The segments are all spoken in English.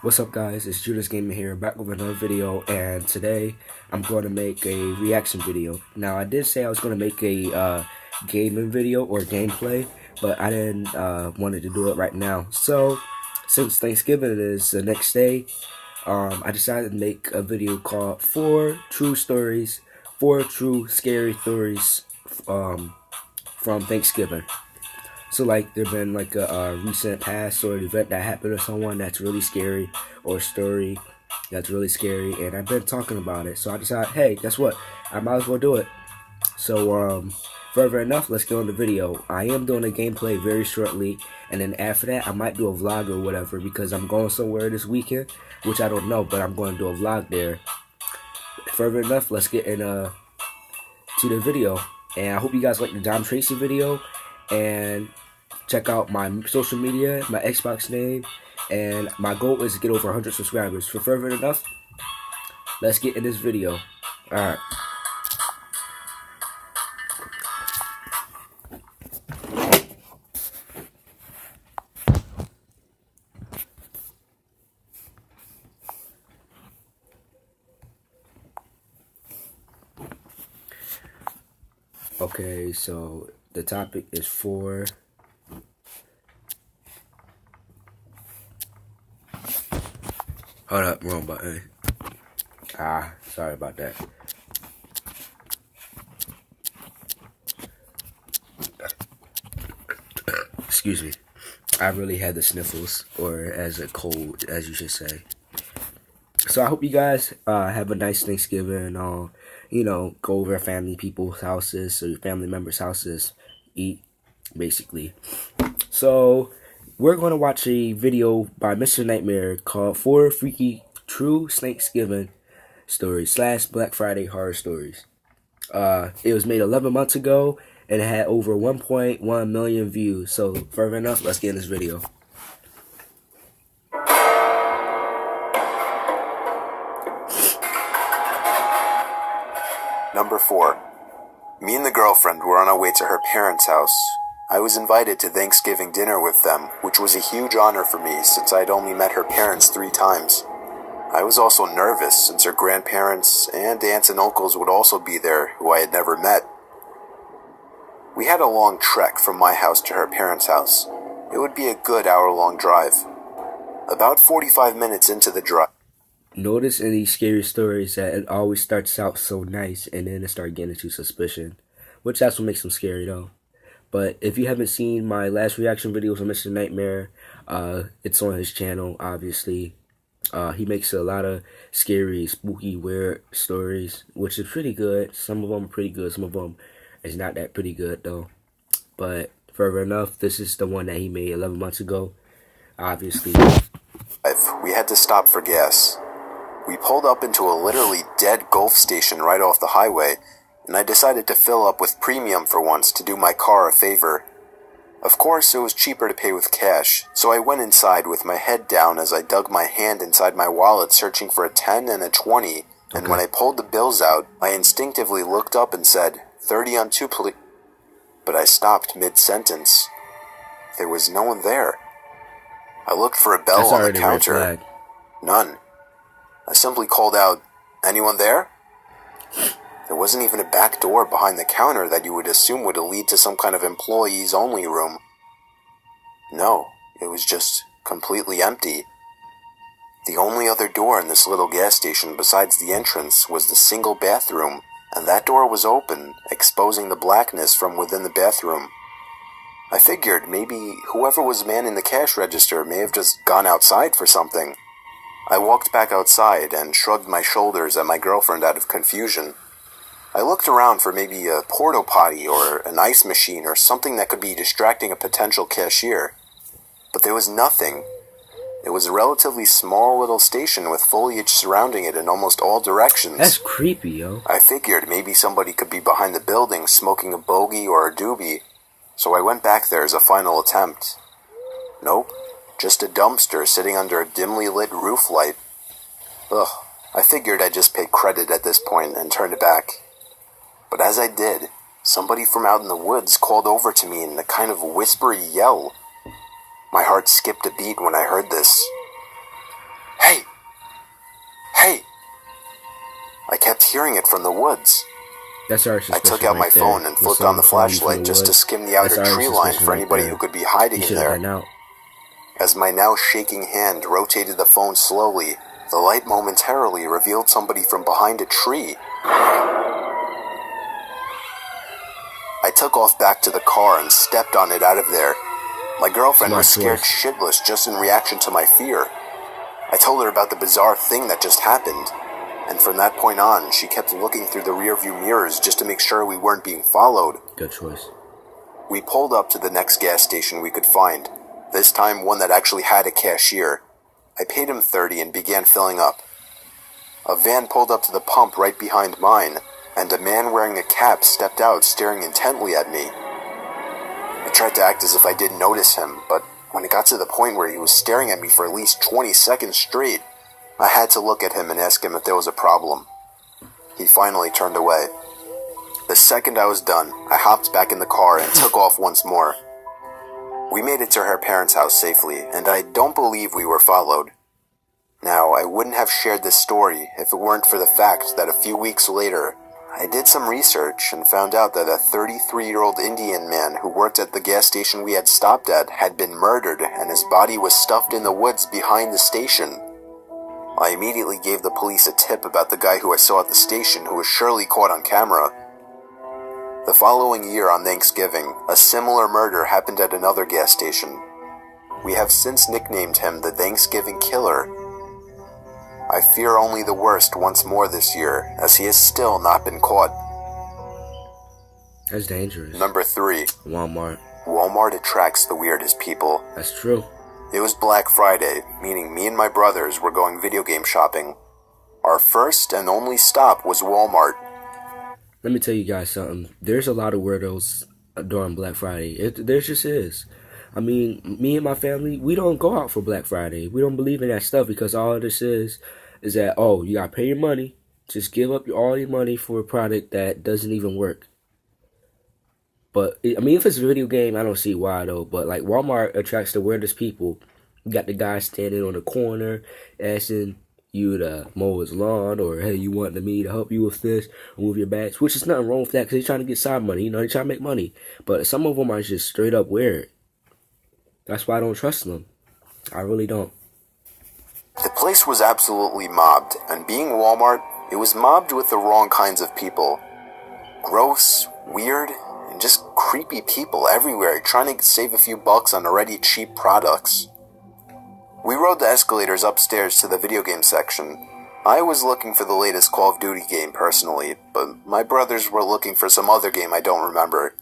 What's up guys, it's JuderzGaming here, back with another video, and today I'm going to make a reaction video. Now I did say I was going to make a gaming video or gameplay, but I didn't wanted to do it right now. So since Thanksgiving is the next day, I decided to make a video called 4 True Stories, 4 True Scary Stories from Thanksgiving. So like there's been like a recent past or event that happened to someone that's really scary, or a story that's really scary, and I've been talking about it. So I decided, hey, guess what? I might as well do it. So further enough, let's get on the video. I am doing a gameplay very shortly, and then after that I might do a vlog or whatever, because I'm going somewhere this weekend, which I don't know, but I'm going to do a vlog there. Further enough, let's get in to the video, and I hope you guys like the Tracy video, and check out my social media, my Xbox name, and my goal is to get over 100 subscribers. For further enough, let's get in this video. Alright. Okay, so the topic is 4 Hold up, wrong button. Sorry about that. Excuse me. I really had the sniffles, or as a cold, as you should say. So I hope you guys have a nice Thanksgiving, and you know, go over family people's houses or your family members' houses, eat, basically. So we're going to watch a video by Mr.Nightmare called 4 Freaky True Thanksgiving Stories / Black Friday Horror Stories. It was made 11 months ago, and it had over 1.1 million views. So further enough, let's get in this video. Number 4. Me and the girlfriend were on our way to her parents' house. I was invited to Thanksgiving dinner with them, which was a huge honor for me since I'd only met her parents 3 times. I was also nervous since her grandparents and aunts and uncles would also be there who I had never met. We had a long trek from my house to her parents' house. It would be a good hour-long drive. About 45 minutes into the drive. Notice in these scary stories that it always starts out so nice, and then it starts getting into suspicion, which that's what makes them scary though. But if you haven't seen my last reaction videos on Mr.Nightmare, it's on his channel, obviously. He makes a lot of scary, spooky, weird stories, which is pretty good. Some of them are pretty good, some of them is not that pretty good though. But further enough, this is the one that he made 11 months ago, obviously. We had to stop for gas. We pulled up into a literally dead Gulf station right off the highway, and I decided to fill up with premium for once to do my car a favor. Of course, it was cheaper to pay with cash, so I went inside with my head down as I dug my hand inside my wallet searching for a 10 and a 20, and when I pulled the bills out, I instinctively looked up and said, 30 on 2 please. But I stopped mid-sentence. There was no one there. I looked for a bell on the counter. None. I simply called out, anyone there? There wasn't even a back door behind the counter that you would assume would lead to some kind of employees-only room. No, it was just completely empty. The only other door in this little gas station besides the entrance was the single bathroom, and that door was open, exposing the blackness from within the bathroom. I figured maybe whoever was manning the cash register may have just gone outside for something. I walked back outside and shrugged my shoulders at my girlfriend out of confusion. I looked around for maybe a porta potty or an ice machine or something that could be distracting a potential cashier. But there was nothing. It was a relatively small little station with foliage surrounding it in almost all directions. That's creepy, yo. I figured maybe somebody could be behind the building smoking a bogey or a doobie, so I went back there as a final attempt. Nope. Just a dumpster sitting under a dimly lit roof light. Ugh, I figured I'd just pay credit at this point and turned it back. But as I did, somebody from out in the woods called over to me in a kind of whispery yell. My heart skipped a beat when I heard this. Hey! Hey! I kept hearing it from the woods. That's our I took out my phone and flipped on the flashlight just to skim the outer tree line for anybody who could be hiding in there. As my now shaking hand rotated the phone slowly, the light momentarily revealed somebody from behind a tree. I took off back to the car and stepped on it out of there. My girlfriend was scared shitless just in reaction to my fear. I told her about the bizarre thing that just happened, and from that point on, she kept looking through the rearview mirrors just to make sure we weren't being followed. Good choice. We pulled up to the next gas station we could find, this time one that actually had a cashier. I paid him $30 and began filling up. A van pulled up to the pump right behind mine, and a man wearing a cap stepped out staring intently at me. I tried to act as if I didn't notice him, but when it got to the point where he was staring at me for at least 20 seconds straight, I had to look at him and ask him if there was a problem. He finally turned away. The second I was done, I hopped back in the car and took off once more. We made it to her parents' house safely, and I don't believe we were followed. Now, I wouldn't have shared this story if it weren't for the fact that a few weeks later, I did some research and found out that a 33-year-old Indian man who worked at the gas station we had stopped at had been murdered and his body was stuffed in the woods behind the station. I immediately gave the police a tip about the guy who I saw at the station who was surely caught on camera. The following year on Thanksgiving, a similar murder happened at another gas station. We have since nicknamed him the Thanksgiving Killer. I fear only the worst once more this year, as he has still not been caught. That's dangerous. Number 3. Walmart. Walmart attracts the weirdest people. That's true. It was Black Friday, meaning me and my brothers were going video game shopping. Our first and only stop was Walmart. Let me tell you guys something. There's a lot of weirdos during Black Friday. There just is. I mean, me and my family, we don't go out for Black Friday. We don't believe in that stuff because all this is that, oh, you got to pay your money. Just give up all your money for a product that doesn't even work. But, I mean, if it's a video game, I don't see why, though. But, like, Walmart attracts the weirdest people. You got the guy standing on the corner asking you to mow his lawn, or, hey, you want me to help you with this, or move your bags, which is nothing wrong with that because they're trying to get side money. You know, they're trying to make money. But some of them are just straight up weird. That's why I don't trust them. I really don't. The place was absolutely mobbed, and being Walmart, it was mobbed with the wrong kinds of people. Gross, weird, and just creepy people everywhere trying to save a few bucks on already cheap products. We rode the escalators upstairs to the video game section. I was looking for the latest Call of Duty game personally, but my brothers were looking for some other game I don't remember.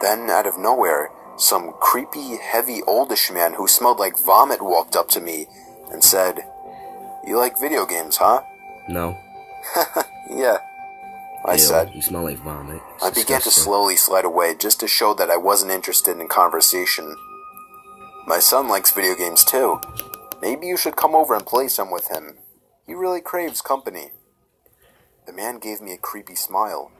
Then, out of nowhere, some creepy, heavy, oldish man who smelled like vomit walked up to me and said, "You like video games, huh?" No. Yeah, I said. You smell like vomit. I began to slowly slide away just to show that I wasn't interested in conversation. My son likes video games too. Maybe you should come over and play some with him. He really craves company. The man gave me a creepy smile.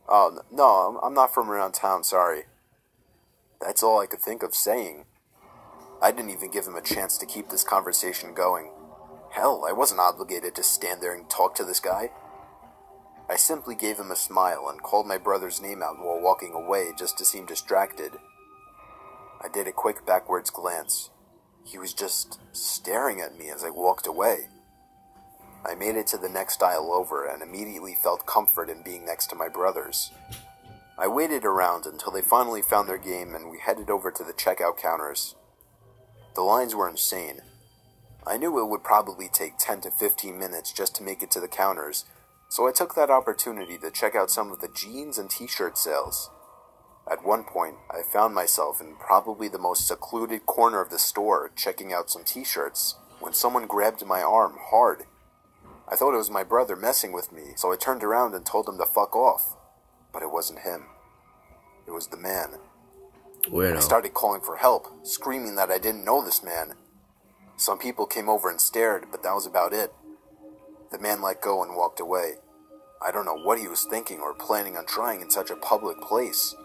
"Oh, no, I'm not from around town, sorry." That's all I could think of saying. I didn't even give him a chance to keep this conversation going. Hell, I wasn't obligated to stand there and talk to this guy. I simply gave him a smile and called my brother's name out while walking away just to seem distracted. I did a quick backwards glance. He was just staring at me as I walked away. I made it to the next aisle over and immediately felt comfort in being next to my brothers. I waited around until they finally found their game and we headed over to the checkout counters. The lines were insane. I knew it would probably take 10 to 15 minutes just to make it to the counters, so I took that opportunity to check out some of the jeans and t-shirt sales. At one point, I found myself in probably the most secluded corner of the store checking out some t-shirts when someone grabbed my arm hard. I thought it was my brother messing with me, so I turned around and told him to fuck off. But it wasn't him. It was the man. Weirdo. I started calling for help, screaming that I didn't know this man. Some people came over and stared, but that was about it. The man let go and walked away. I don't know what he was thinking or planning on trying in such a public place.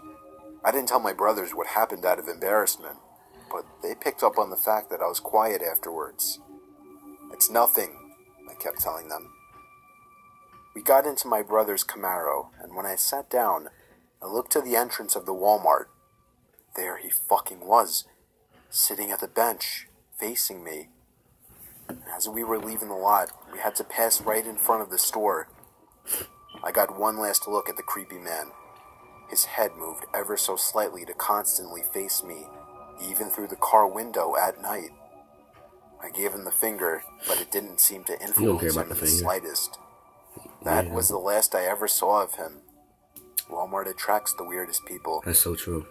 I didn't tell my brothers what happened out of embarrassment, but they picked up on the fact that I was quiet afterwards. It's nothing, I kept telling them. We got into my brother's Camaro, and when I sat down, I looked to the entrance of the Walmart. There he fucking was, sitting at the bench, facing me. As we were leaving the lot, we had to pass right in front of the store. I got one last look at the creepy man. His head moved ever so slightly to constantly face me, even through the car window at night. I gave him the finger, but it didn't seem to influence him in the slightest. That was the last I ever saw of him. Walmart attracts the weirdest people. That's so true.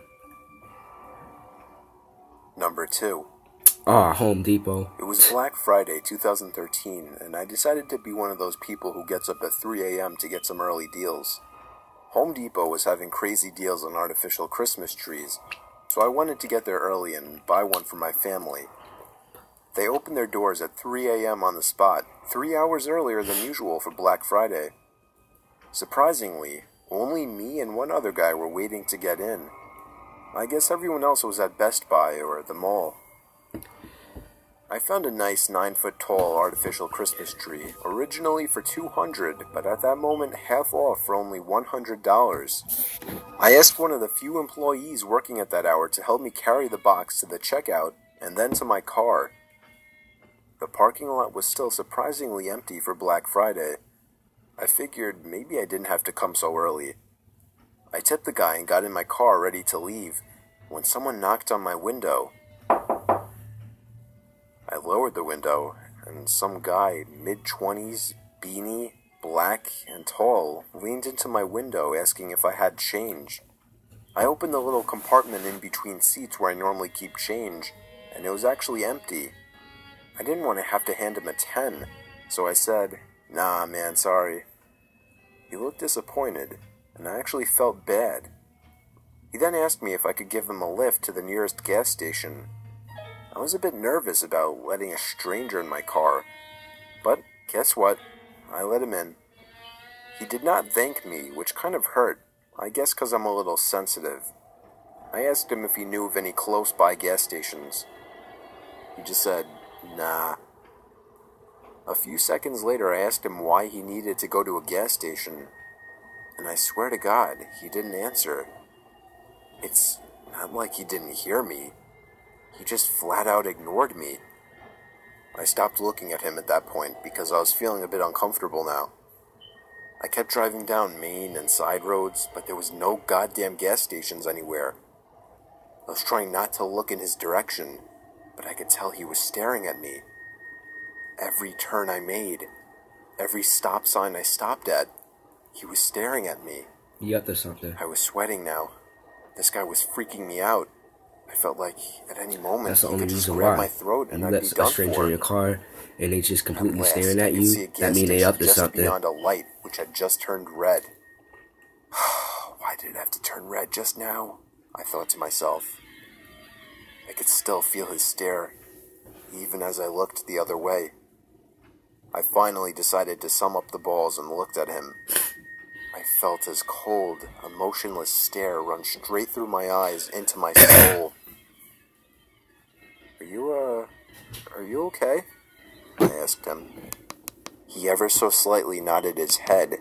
Number 2. Home Depot. It was Black Friday 2013, and I decided to be one of those people who gets up at 3 a.m. to get some early deals. Home Depot was having crazy deals on artificial Christmas trees, so I wanted to get there early and buy one for my family. They opened their doors at 3 a.m. on the spot, 3 hours earlier than usual for Black Friday. Surprisingly, only me and one other guy were waiting to get in. I guess everyone else was at Best Buy or the mall. I found a nice 9-foot-tall artificial Christmas tree, originally for $200, but at that moment half off for only $100. I asked one of the few employees working at that hour to help me carry the box to the checkout and then to my car. The parking lot was still surprisingly empty for Black Friday. I figured maybe I didn't have to come so early. I tipped the guy and got in my car ready to leave when someone knocked on my window. I lowered the window, and some guy, mid-20s, beanie, black, and tall, leaned into my window asking if I had change. I opened the little compartment in between seats where I normally keep change, and it was actually empty. I didn't want to have to hand him a 10, so I said, "Nah, man, sorry." He looked disappointed, and I actually felt bad. He then asked me if I could give him a lift to the nearest gas station. I was a bit nervous about letting a stranger in my car, but guess what? I let him in. He did not thank me, which kind of hurt, I guess because I'm a little sensitive. I asked him if he knew of any close-by gas stations. He just said, "Nah." A few seconds later, I asked him why he needed to go to a gas station, and I swear to God, he didn't answer. It's not like he didn't hear me. He just flat out ignored me. I stopped looking at him at that point because I was feeling a bit uncomfortable now. I kept driving down main and side roads, but there was no goddamn gas stations anywhere. I was trying not to look in his direction, but I could tell he was staring at me. Every turn I made, every stop sign I stopped at, he was staring at me. You got this something. I was sweating now. This guy was freaking me out. I felt like at any moment he could just grab my throat and I'd be done for. You let a stranger in your car and they just completely staring at you, you, that means they up to something. Just beyond a light which had just turned red. Why did it have to turn red just now? I thought to myself. I could still feel his stare, even as I looked the other way. I finally decided to sum up the balls and looked at him. I felt his cold, emotionless stare run straight through my eyes into my soul. Are you okay? I asked him. He ever so slightly nodded his head,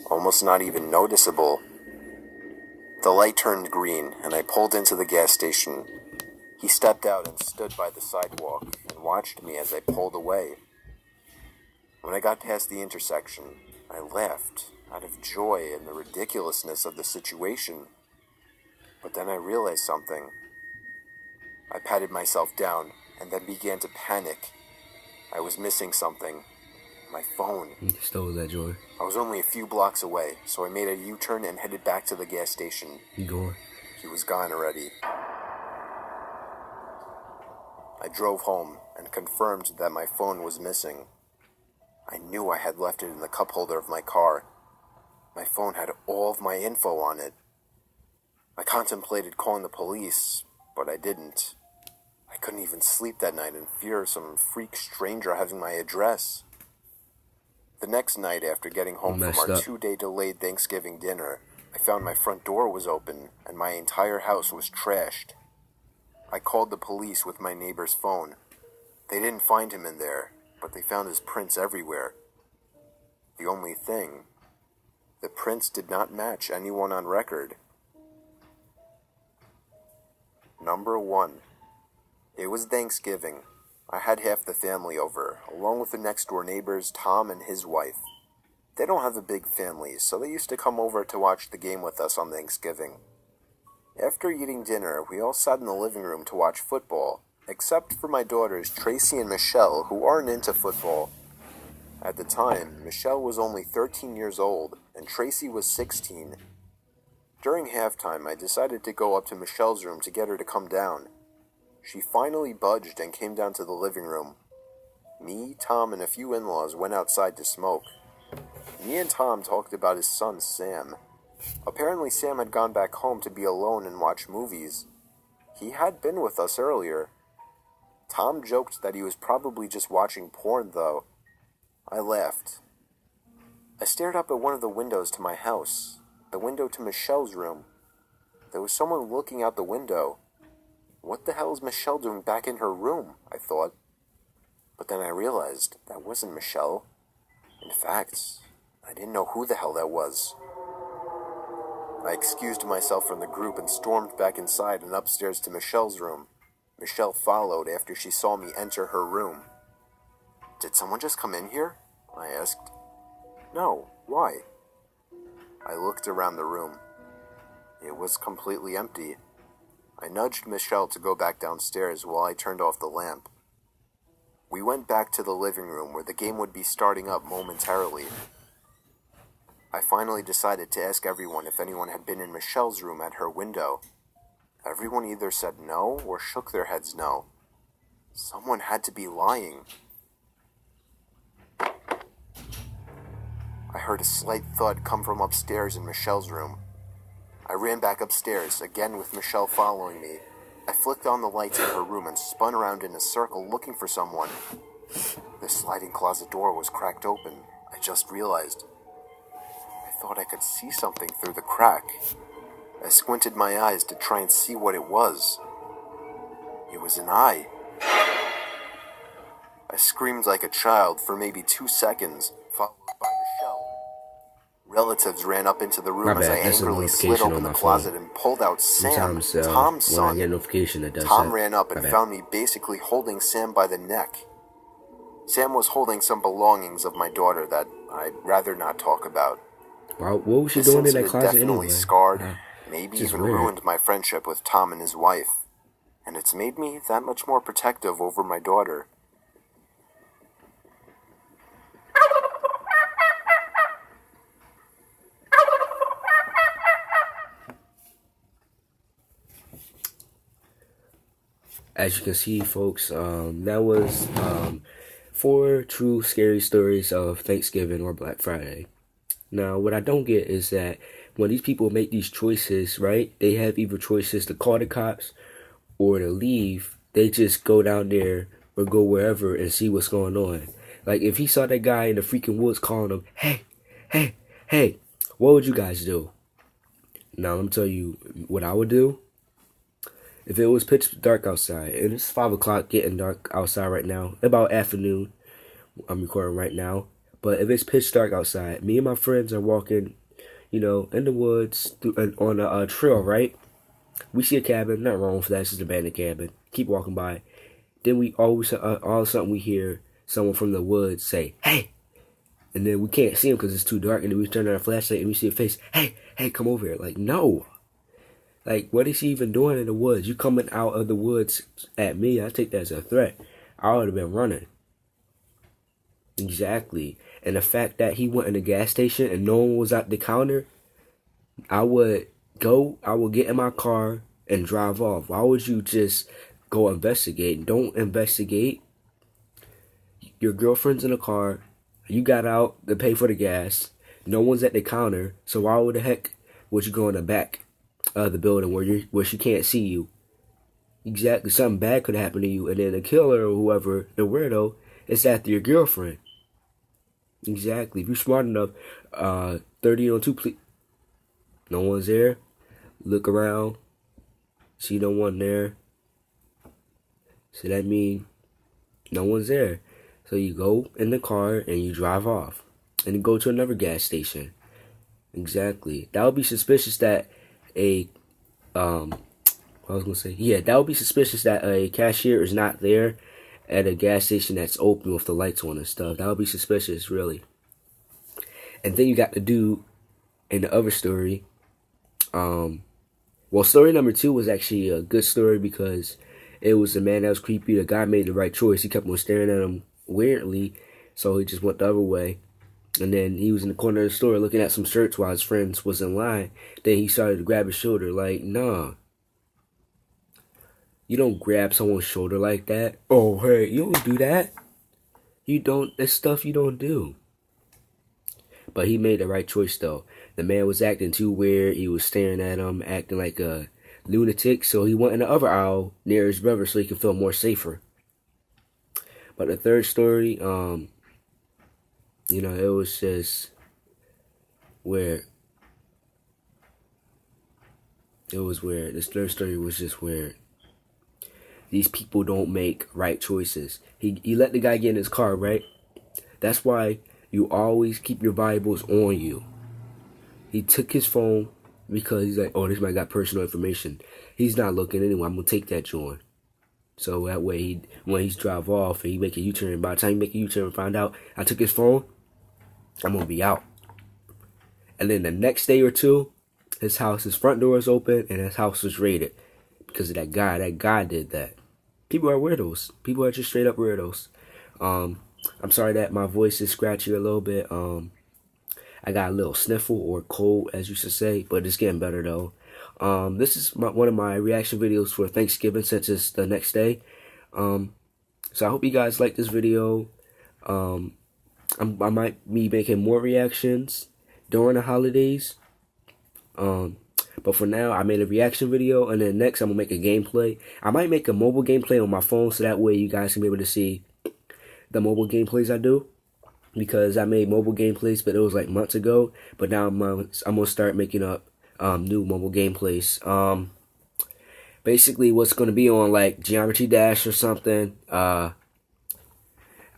almost not even noticeable. The light turned green, and I pulled into the gas station. He stepped out and stood by the sidewalk and watched me as I pulled away. When I got past the intersection, I laughed out of joy in the ridiculousness of the situation. But then I realized something. I patted myself down and then began to panic. I was missing something. My phone. You stole that, Joy. I was only a few blocks away, so I made a U-turn and headed back to the gas station. Igor. He was gone already. I drove home and confirmed that my phone was missing. I knew I had left it in the cup holder of my car. My phone had all of my info on it. I contemplated calling the police, but I didn't. I couldn't even sleep that night in fear of some freak stranger having my address. The next night, after getting home from our 2-day delayed Thanksgiving dinner, I found my front door was open and my entire house was trashed. I called the police with my neighbor's phone. They didn't find him in there, but but they found his prints everywhere. The only thing, the prints did not match anyone on record. Number 1. It was Thanksgiving. I had half the family over, along with the next door neighbors, Tom and his wife. They don't have a big family, so they used to come over to watch the game with us on Thanksgiving. After eating dinner, we all sat in the living room to watch football, except for my daughters Tracy and Michelle, who aren't into football. At the time, Michelle was only 13 years old, and Tracy was 16. During halftime, I decided to go up to Michelle's room to get her to come down. She finally budged and came down to the living room. Me, Tom, and a few in-laws went outside to smoke. Me and Tom talked about his son, Sam. Apparently, Sam had gone back home to be alone and watch movies. He had been with us earlier. Tom joked that he was probably just watching porn, though. I laughed. I stared up at one of the windows to my house, the window to Michelle's room. There was someone looking out the window. What the hell is Michelle doing back in her room, I thought. But then I realized that wasn't Michelle. In fact, I didn't know who the hell that was. I excused myself from the group and stormed back inside and upstairs to Michelle's room. Michelle followed after she saw me enter her room. "Did someone just come in here?" I asked. "No, why?" I looked around the room. It was completely empty. I nudged Michelle to go back downstairs while I turned off the lamp. We went back to the living room where the game would be starting up momentarily. I finally decided to ask everyone if anyone had been in Michelle's room at her window. Everyone either said no or shook their heads no. Someone had to be lying. I heard a slight thud come from upstairs in Michelle's room. I ran back upstairs, again with Michelle following me. I flicked on the lights in her room and spun around in a circle looking for someone. The sliding closet door was cracked open. I just realized. I thought I could see something through the crack. I squinted my eyes to try and see what it was. It was an eye. I screamed like a child for maybe 2 seconds, followed by Michelle. Relatives ran up into the room as I angrily slid open the closet and pulled out Sam, Tom's son. When I get a notification that does Tom that. ran up and found me basically holding Sam by the neck. Sam was holding some belongings of my daughter that I'd rather not talk about. Well, what was she doing in that closet definitely anyway? Scarred, maybe even weird. ruined my friendship with Tom and his wife. And it's made me that much more protective over my daughter. As you can see, folks, that was 4 true scary stories of Thanksgiving or Black Friday. Now, what I don't get is that when these people make these choices, right, they have either choices to call the cops or to leave. They just go down there or go wherever and see what's going on. Like, if he saw that guy in the freaking woods calling him, hey, hey, hey, what would you guys do? Now, let me tell you what I would do. If it was pitch dark outside, and it's 5 o'clock getting dark outside right now, about afternoon, I'm recording right now, but if it's pitch dark outside, me and my friends are walking, you know, in the woods on a trail, right? We see a cabin, not wrong with that, it's just an abandoned cabin. Keep walking by. Then we always, all of a sudden we hear someone from the woods say, hey! And then we can't see him because it's too dark, and then we turn on our flashlight and we see a face, hey, hey, come over here. Like, no. Like, what is he even doing in the woods? You coming out of the woods at me, I take that as a threat. I would have been running. Exactly. And the fact that he went in the gas station and no one was at the counter, I would get in my car and drive off. Why would you just go investigate? Don't investigate. Your girlfriend's in the car. You got out to pay for the gas. No one's at the counter. So why the heck would you go in the back of the building where she can't see you? Exactly. Something bad could happen to you. And then the killer or whoever, the weirdo, is after your girlfriend. Exactly. If you're smart enough, 30 on 2, please. No one's there. Look around. See no one there. So that means no one's there. So you go in the car and you drive off, and you go to another gas station. Exactly. That would be suspicious that a I was gonna say, yeah, that would be suspicious that a cashier is not there at a gas station that's open with the lights on and stuff. That would be suspicious, really. And then you got the dude in the other story. Well, story number 2 was actually a good story because it was a man that was creepy. The guy made the right choice. He kept on staring at him weirdly, so he just went the other way. And then he was in the corner of the store looking at some shirts while his friends was in line. Then he started to grab his shoulder like, nah. You don't grab someone's shoulder like that. Oh, hey, you don't do that. You don't, that's stuff you don't do. But he made the right choice, though. The man was acting too weird. He was staring at him, acting like a lunatic. So he went in the other aisle near his brother so he could feel more safer. But the third story, you know, it was just weird. It was weird. This third story was just weird. These people don't make right choices. He let the guy get in his car, right? That's why you always keep your valuables on you. He took his phone because he's like, oh, this might got personal information. He's not looking anyway. I'm going to take that joint. So that way, when he's drive off and he make a U-turn, by the time he make a U-turn and find out I took his phone, I'm going to be out. And then the next day or two, his front door is open and his house was raided because of that guy. That guy did that. People are weirdos. People are just straight up weirdos. I'm sorry that my voice is scratchy a little bit. I got a little sniffle or cold, as you should say, but it's getting better though. This is one of my reaction videos for Thanksgiving since it's the next day. So I hope you guys like this video. I might be making more reactions during the holidays. But for now, I made a reaction video, and then next I'm gonna make a gameplay. I might make a mobile gameplay on my phone, so that way you guys can be able to see the mobile gameplays I do. Because I made mobile gameplays, but it was like months ago. But now I'm gonna start making up new mobile gameplays. Basically, what's gonna be on like Geometry Dash or something. I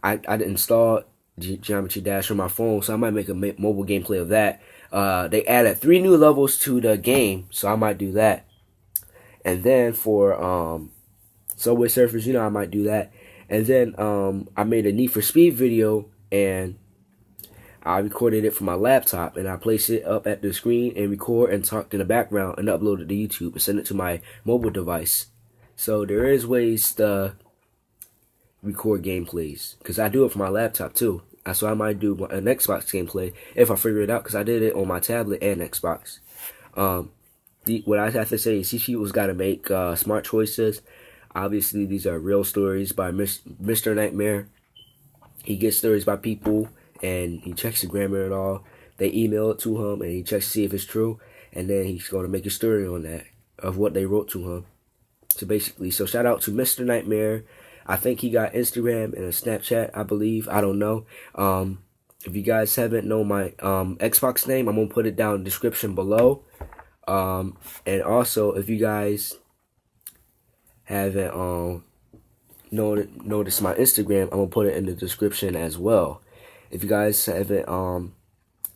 installed Geometry Dash on my phone, so I might make a mobile gameplay of that. They added 3 new levels to the game, so I might do that. And then for Subway Surfers, you know, I might do that. And then I made a Need for Speed video, and I recorded it from my laptop, and I placed it up at the screen and record and talked in the background and upload it to YouTube and send it to my mobile device. So there is ways to record gameplays, because I do it from my laptop too. So I might do an Xbox gameplay if I figure it out, because I did it on my tablet and Xbox. What I have to say is these people's got to make smart choices. Obviously, these are real stories by Mr.Nightmare. He gets stories by people, and he checks the grammar and all. They email it to him, and he checks to see if it's true. And then he's going to make a story on that, of what they wrote to him. So basically, so shout out to Mr.Nightmare. I think he got Instagram and a Snapchat, I believe. I don't know. If you guys haven't known my Xbox name, I'm going to put it down in the description below. And also, if you guys haven't noticed my Instagram, I'm going to put it in the description as well. If you guys haven't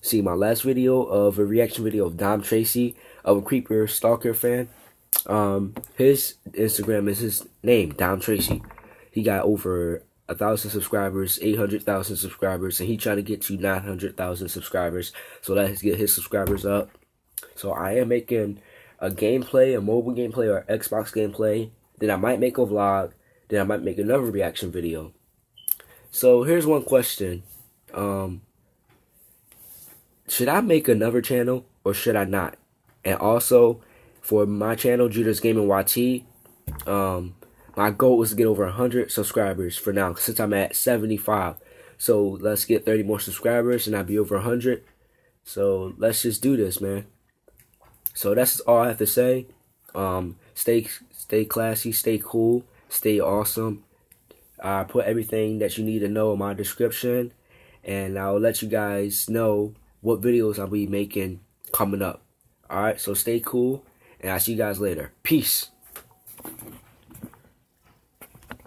seen my last video of a reaction video of Tracy, of a Creeper Stalker fan, his Instagram is his name, Tracy. He got over 1,000 subscribers, 800,000 subscribers, and he trying to get to 900,000 subscribers. So let's get his subscribers up. So I am making a gameplay, a mobile gameplay, or Xbox gameplay. Then I might make a vlog. Then I might make another reaction video. So here's one question. Should I make another channel or should I not? And also, for my channel, JuderzGaming YT, my goal is to get over 100 subscribers for now, since I'm at 75. So let's get 30 more subscribers and I'll be over 100. So let's just do this, man. So that's all I have to say. Stay classy, stay cool, stay awesome. I put everything that you need to know in my description, and I'll let you guys know what videos I'll be making coming up. Alright, so stay cool, and I'll see you guys later. Peace.